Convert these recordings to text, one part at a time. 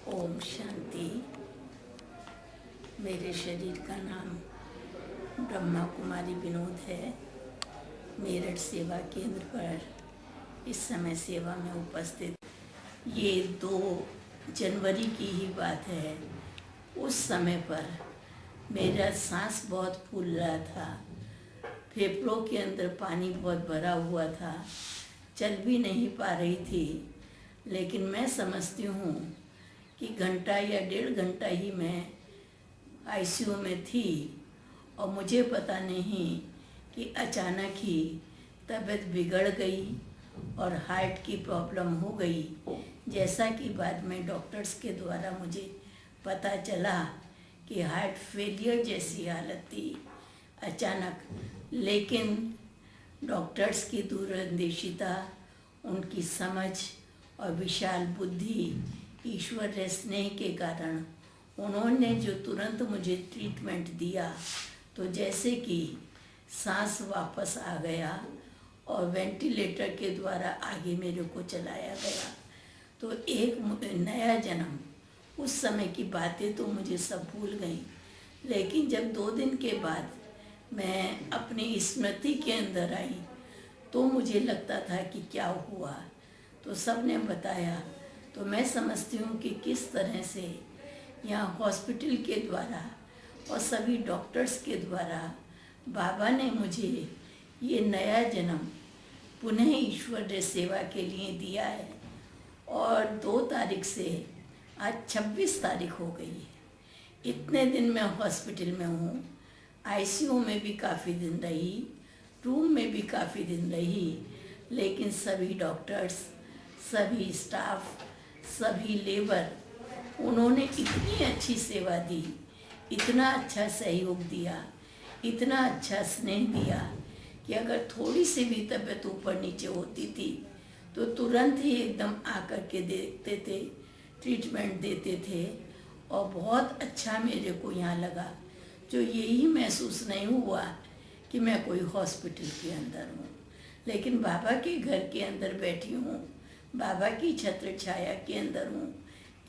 ओम शांति। मेरे शरीर का नाम ब्रह्मा कुमारी विनोद है। मेरठ सेवा केंद्र पर इस समय सेवा में उपस्थित। ये 2 जनवरी की ही बात है। उस समय पर मेरा सांस बहुत फूल रहा था, फेफड़ों के अंदर पानी बहुत भरा हुआ था, चल भी नहीं पा रही थी। लेकिन मैं समझती हूँ कि घंटा या 1.5 घंटा ही मैं आईसीयू में थी और मुझे पता नहीं कि अचानक ही तबीयत बिगड़ गई और हार्ट की प्रॉब्लम हो गई। जैसा कि बाद में डॉक्टर्स के द्वारा मुझे पता चला कि हार्ट फेलियर जैसी हालत थी अचानक। लेकिन डॉक्टर्स की दूरंदेशिता, उनकी समझ और विशाल बुद्धि, ईश्वर के स्नेह के कारण उन्होंने जो तुरंत मुझे ट्रीटमेंट दिया, तो जैसे कि सांस वापस आ गया और वेंटिलेटर के द्वारा आगे मेरे को चलाया गया। तो एक नया जन्म। उस समय की बातें तो मुझे सब भूल गई, लेकिन जब 2 दिन के बाद मैं अपनी स्मृति के अंदर आई तो मुझे लगता था कि क्या हुआ। तो सब ने बताया। तो मैं समझती हूँ कि किस तरह से यहाँ हॉस्पिटल के द्वारा और सभी डॉक्टर्स के द्वारा बाबा ने मुझे ये नया जन्म पुनः ईश्वर सेवा के लिए दिया है। और 2 तारीख से आज 26 तारीख हो गई है। इतने दिन मैं हॉस्पिटल में हूँ। आईसीयू में भी काफ़ी दिन रही, रूम में भी काफ़ी दिन रही, लेकिन सभी डॉक्टर्स, सभी स्टाफ, सभी लेबर, उन्होंने इतनी अच्छी सेवा दी, इतना अच्छा सहयोग दिया, इतना अच्छा स्नेह दिया कि अगर थोड़ी सी भी तबीयत ऊपर नीचे होती थी तो तुरंत ही एकदम आकर के देखते थे, ट्रीटमेंट देते थे। और बहुत अच्छा मेरे को यहाँ लगा। जो यही महसूस नहीं हुआ कि मैं कोई हॉस्पिटल के अंदर हूँ, लेकिन बाबा के घर के अंदर बैठी हूँ, बाबा की छत्र छाया के अंदर हूँ,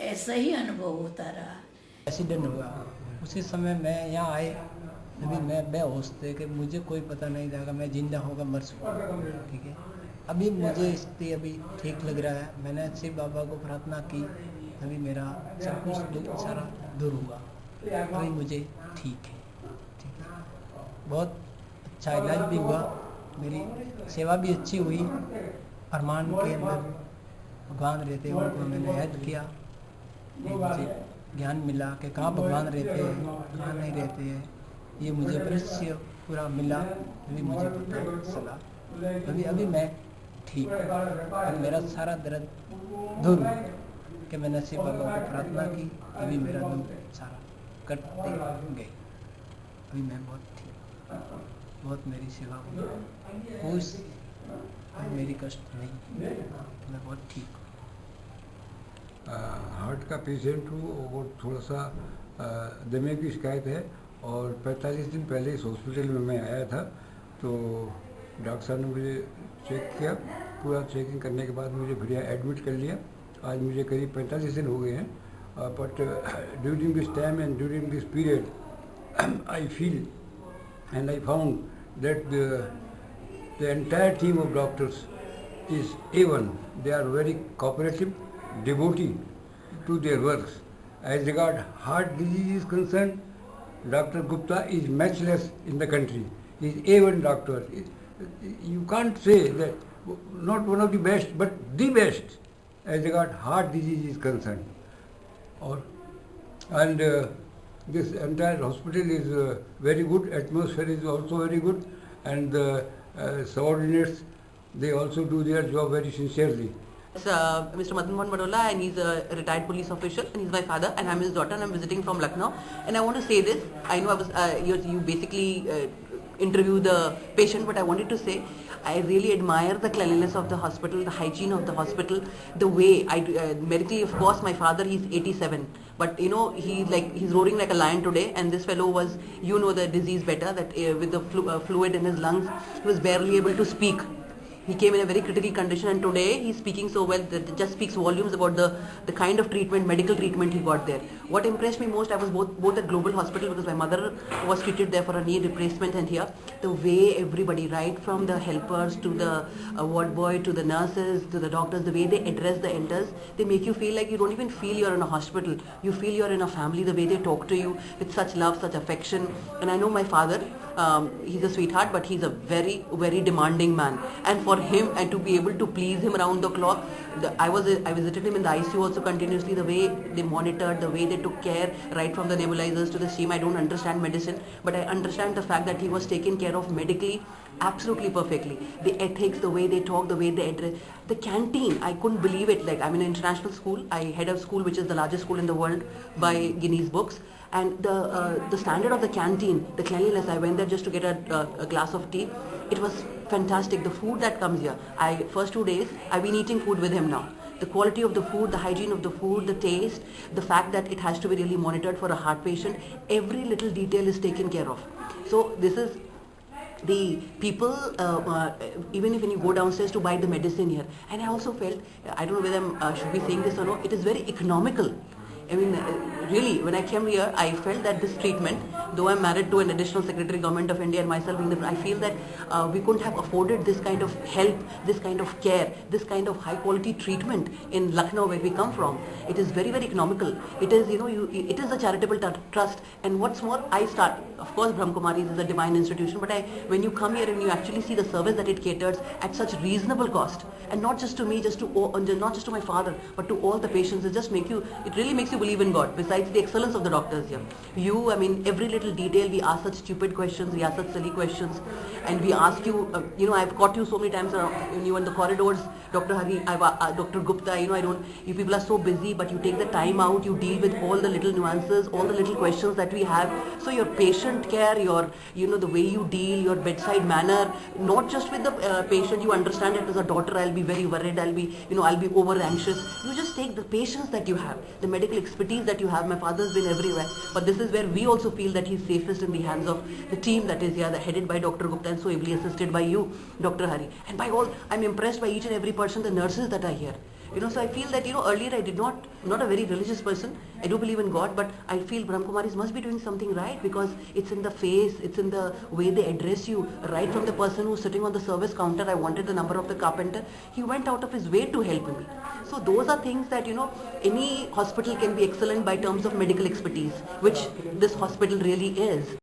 ऐसा ही अनुभव होता रहा। एक्सीडेंट हुआ उसी समय मैं यहाँ आए, अभी मैं बेहोश थे कि मुझे कोई पता नहीं था कि मैं जिंदा होगा मर सकूँ। ठीक है, अभी मुझे स्थिति अभी ठीक लग रहा है। मैंने शिव बाबा को प्रार्थना की, अभी मेरा सब कुछ दुख सारा दूर हुआ, अभी मुझे ठीक है। ठीक है, बहुत अच्छा इलाज भी हुआ, मेरी सेवा भी अच्छी हुई। फरमान के अंदर भगवान रहते हैं, उनको मैंने याद किया, मुझे ज्ञान मिला कि कहाँ भगवान रहते हैं, कहाँ नहीं रहते हैं। ये मुझे परिचय पूरा मिला, अभी मुझे पता चला। अभी मैं ठीक, अभी मेरा सारा दर्द दूर हुआ कि मैंने शिव बाबा को प्रार्थना की, अभी मेरा दुख सारा कटते गए। अभी मैं बहुत ठीक, बहुत मेरी सेवा हुई, कोई मेरी कष्ट नहीं, मैं बहुत ठीक हूँ। हार्ट का पेशेंट हूँ और थोड़ा सा दमे की शिकायत है। और 45 दिन पहले इस हॉस्पिटल में मैं आया था, तो डॉक्टर साहब ने मुझे चेक किया। पूरा चेकिंग करने के बाद मुझे बढ़िया एडमिट कर लिया। आज मुझे करीब 45 दिन हो गए हैं। But during this time and during this period I feel and I found that the entire team of doctors is A1. They are very cooperative, devotee to their works. As regard heart disease is concerned, Dr. Gupta is matchless in the country. He is A1 doctor. You can't say that not one of the best, but the best as regard heart disease is concerned. And this entire hospital is very good. Atmosphere is also very good, and the subordinates, they also do their job very sincerely. It's Mr. Madan Mohan Barola, and he's a retired police official, and he's my father, and I'm his daughter, and I'm visiting from Lucknow. And I want to say this. I know I was you basically interview the patient, but I wanted to say I really admire the cleanliness of the hospital, the hygiene of the hospital, the way medically, of course, my father, he's 87, but you know, he's roaring like a lion today, and this fellow was, you know, the disease better, that with the fluid in his lungs, he was barely able to speak. He came in a very critical condition, and today he's speaking so well that it just speaks volumes about the kind of treatment, medical treatment he got there. What impressed me most, I was both at Global Hospital because my mother was treated there for a knee replacement, and here the way everybody, right from the helpers to the ward boy to the nurses to the doctors, the way they address the elders, they make you feel like you don't even feel you're in a hospital. You feel you're in a family. The way they talk to you with such love, such affection. And I know my father. He's a sweetheart, but he's a very, very demanding man. And for him, and to be able to please him around the clock, I visited him in the ICU also continuously. The way they monitored, the way they took care, right from the nebulizers to the steam. I don't understand medicine, but I understand the fact that he was taken care of medically absolutely perfectly. The ethics, the way they talk, the way they address. The canteen, I couldn't believe it. Like, I'm in an international school. I head a school which is the largest school in the world by Guinness Books. And the standard of the canteen, the cleanliness, I went there just to get a glass of tea. It was fantastic. The food that comes here, first 2 days, I've been eating food with him now. The quality of the food, the hygiene of the food, the taste, the fact that it has to be really monitored for a heart patient, every little detail is taken care of. So this is the people, even if when you go downstairs to buy the medicine here, and I also felt, I don't know whether I should be saying this or not, it is very economical. I mean, really, when I came here, I felt that this treatment, though I'm married to an additional secretary government of India and myself being the, I feel that we couldn't have afforded this kind of help, this kind of care, this kind of high quality treatment in Lucknow where we come from. It is very, very economical. It is, it is a charitable trust. And what's more, of course, Brahmakumaris is a divine institution, but when you come here and you actually see the service that it caters at such reasonable cost, and not just to me, not just to my father, but to all the patients, it really makes you believe in God, besides the excellence of the doctors here. I mean, every little detail, we ask such stupid questions, we ask such silly questions, and we ask you, I've caught you so many times when you were in the corridors, Dr. Hari, Dr. Gupta, you people are so busy, but you take the time out, you deal with all the little nuances, all the little questions that we have. So your patient care, the way you deal, your bedside manner, not just with the patient, you understand it as a daughter, I'll be very worried, I'll be over anxious. You just take the patience that you have, the medical expertise that you have. My father's been everywhere, but this is where we also feel that he's safest in the hands of the team that is here, headed by Dr. Gupta and so ably assisted by you, Dr. Hari. And by all, I'm impressed by each and every person, the nurses that are here. So I feel that, earlier I'm not a very religious person. I do believe in God, but I feel Brahmakumaris must be doing something right, because it's in the face, it's in the way they address you, right from the person who's sitting on the service counter. I wanted the number of the carpenter. He went out of his way to help me. So those are things that, any hospital can be excellent by terms of medical expertise, which this hospital really is.